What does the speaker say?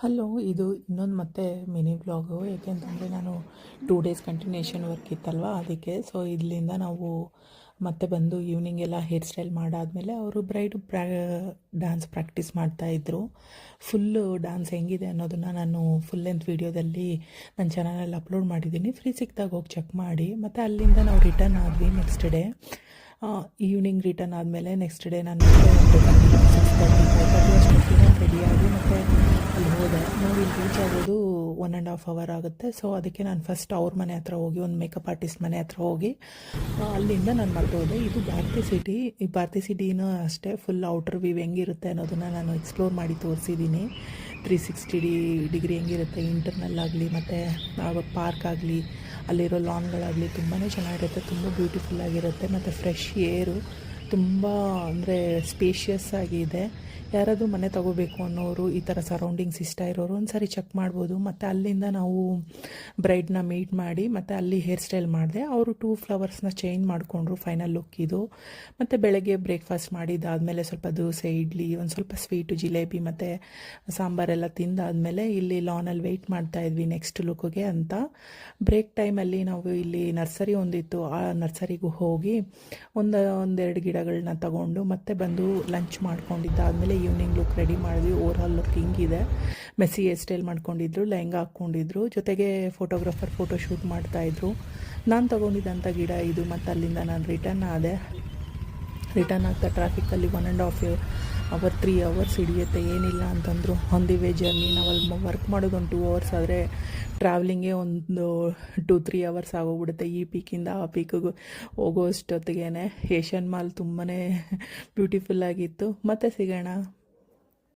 Hello, ಇದು ಇನ್ನೊಂದು ಮತ್ತೆ ಮಿನಿ ವ್ಲಾಗು. ಏಕೆಂತಂದರೆ ನಾನು 2 ಡೇಸ್ ಕಂಟಿನ್ಯೂಷನ್ ವರ್ಕ್ ಇತ್ತಲ್ವ, ಅದಕ್ಕೆ. ಸೊ ಇಲ್ಲಿಂದ ನಾವು ಮತ್ತೆ ಬಂದು ಈವ್ನಿಂಗ್ ಎಲ್ಲ ಹೇರ್ ಸ್ಟೈಲ್ ಮಾಡಾದಮೇಲೆ ಅವರು ಬ್ರೈಡ್ ಡ್ಯಾನ್ಸ್ ಪ್ರಾಕ್ಟೀಸ್ ಮಾಡ್ತಾಯಿದ್ರು. ಫುಲ್ಲು ಡ್ಯಾನ್ಸ್ ಹೆಂಗಿದೆ ಅನ್ನೋದನ್ನು ನಾನು ಫುಲ್ ಲೆಂತ್ ವೀಡಿಯೋದಲ್ಲಿ ನನ್ನ ಚಾನಲಲ್ಲಿ ಅಪ್ಲೋಡ್ ಮಾಡಿದ್ದೀನಿ. ಫ್ರೀ ಸಿಕ್ಕಿದಾಗ ಹೋಗಿ ಚೆಕ್ ಮಾಡಿ. ಮತ್ತು ಅಲ್ಲಿಂದ ನಾವು ರಿಟರ್ನ್ ಆದ್ವಿ ನೆಕ್ಸ್ಟ್ ಡೇ. ಈವ್ನಿಂಗ್ ರಿಟರ್ನ್ ಆದಮೇಲೆ ನೆಕ್ಸ್ಟ್ ಡೇ ನಾನು 6:30 ಅಷ್ಟೊತ್ತಿಗೆ ರೆಡಿಯಾಗಿ ಮತ್ತು ಅಲ್ಲಿ ಹೋದೆ. ನಾವು ಇಲ್ಲಿ ರೀಚ್ ಆಗೋದು 1.5 ಅವರ್ ಆಗುತ್ತೆ. ಸೊ ಅದಕ್ಕೆ ನಾನು ಫಸ್ಟ್ ಅವ್ರ ಮನೆ ಹತ್ರ ಹೋಗಿ, ಒಂದು ಮೇಕಪ್ ಆರ್ಟಿಸ್ಟ್ ಮನೆ ಹತ್ರ ಹೋಗಿ ಅಲ್ಲಿಂದ ನಾನು ಮತ್ತೆ ಹೋದೆ. ಇದು ಭಾರತಿ ಸಿಟಿ. ಈ ಭಾರತಿ ಸಿಟಿನೂ ಅಷ್ಟೇ ಫುಲ್ ಔಟರ್ ವ್ಯೂ ಹೆಂಗಿರುತ್ತೆ ಅನ್ನೋದನ್ನು ನಾನು ಎಕ್ಸ್ಪ್ಲೋರ್ ಮಾಡಿ ತೋರಿಸಿದ್ದೀನಿ. 360 ಡಿಗ್ರಿ ಹೆಂಗಿರುತ್ತೆ, ಇಂಟರ್ನಲ್ ಆಗಲಿ ಮತ್ತು ಪಾರ್ಕ್ ಆಗಲಿ, ಅಲ್ಲಿರೋ ಲಾನ್ಗಳಾಗಲಿ ತುಂಬಾ ಚೆನ್ನಾಗಿರುತ್ತೆ. ತುಂಬ ಬ್ಯೂಟಿಫುಲ್ಲಾಗಿರುತ್ತೆ ಮತ್ತು ಫ್ರೆಶ್ ಏರು ತುಂಬ ಅಂದರೆ ಸ್ಪೇಷಿಯಸ್ ಆಗಿದೆ. ಯಾರಾದರೂ ಮನೆ ತೊಗೋಬೇಕು ಅನ್ನೋರು, ಈ ಥರ ಸರೌಂಡಿಂಗ್ಸ್ ಇಷ್ಟ ಇರೋರು ಒಂದು ಸಾರಿ ಚೆಕ್ ಮಾಡ್ಬೋದು. ಮತ್ತು ಅಲ್ಲಿಂದ ನಾವು ಬ್ರೈಡ್ನ ಮೀಟ್ ಮಾಡಿ ಮತ್ತು ಅಲ್ಲಿ ಹೇರ್ ಸ್ಟೈಲ್ ಮಾಡಿದೆ. ಅವರು 2 ಫ್ಲವರ್ಸ್ನ ಚೇಂಜ್ ಮಾಡಿಕೊಂಡ್ರು. ಫೈನಲ್ ಲುಕ್ ಇದು. ಮತ್ತು ಬೆಳಗ್ಗೆ ಬ್ರೇಕ್ಫಾಸ್ಟ್ ಮಾಡಿದ್ದಾದಮೇಲೆ ಸ್ವಲ್ಪ ದೋಸೆ, ಇಡ್ಲಿ, ಒಂದು ಸ್ವಲ್ಪ ಸ್ವೀಟು, ಜಿಲೇಬಿ ಮತ್ತು ಸಾಂಬಾರೆಲ್ಲ ತಿಂದಾದಮೇಲೆ ಇಲ್ಲಿ ಲಾನಲ್ಲಿ ವೆಯ್ಟ್ ಮಾಡ್ತಾಯಿದ್ವಿ ನೆಕ್ಸ್ಟ್ ಲುಕ್ಗೆ ಅಂತ. ಬ್ರೇಕ್ ಟೈಮಲ್ಲಿ ನಾವು ಇಲ್ಲಿ ನರ್ಸರಿ ಒಂದಿತ್ತು, ಆ ನರ್ಸರಿಗೂ ಹೋಗಿ ಒಂದೆರಡು ಗಿಡಗಳನ್ನ ತಗೊಂಡು ಮತ್ತೆ ಬಂದು ಲಂಚ್ ಮಾಡ್ಕೊಂಡಿದ್ದಾದಮೇಲೆ ಈವ್ನಿಂಗ್ ಲುಕ್ ರೆಡಿ ಮಾಡಿದ್ವಿ. ಓವರಾಲ್ ಲುಕ್ ಹಿಂಗಿದೆ. ಮೆಸ್ಸಿ ಹೇರ್ ಸ್ಟೈಲ್ ಮಾಡ್ಕೊಂಡಿದ್ರು, ಲೆಹಂಗಾ ಹಾಕ್ಕೊಂಡಿದ್ರು, ಜೊತೆಗೆ ಫೋಟೋಗ್ರಾಫರ್ ಫೋಟೋ ಶೂಟ್ ಮಾಡ್ತಾಯಿದ್ರು. ನಾನು ತೊಗೊಂಡಿದ್ದಂಥ ಗಿಡ ಇದು. ಮತ್ತು ಅಲ್ಲಿಂದ ನಾನು ರಿಟರ್ನ್ ಆದೆ. ರಿಟರ್ನ್ ಆಗ್ತಾ ಟ್ರಾಫಿಕಲ್ಲಿ 1.5 ಅವರ್ 3 ಅವರ್ಸ್ ಹಿಡಿಯುತ್ತೆ, ಏನಿಲ್ಲ ಅಂತಂದರು. ಆನ್ ದಿ ವೇ ಜರ್ನಿ ನಾವಲ್ಲಿ ವರ್ಕ್ ಮಾಡೋದು ಒಂದು 2 ಅವರ್ಸ್ ಆದರೆ ಟ್ರಾವೆಲಿಂಗೇ ಒಂದು 2-3 ಅವರ್ಸ್ ಆಗೋಗ್ಬಿಡುತ್ತೆ. ಈ ಪೀಕಿಂದ ಆ ಪೀಕಿಗೆ ಹೋಗೋ ಅಷ್ಟೊತ್ತಿಗೆ. ಏಷ್ಯನ್ ಮಾಲ್ ತುಂಬಾ ಬ್ಯೂಟಿಫುಲ್ಲಾಗಿತ್ತು. ಮತ್ತೆ ಸಿಗೋಣ.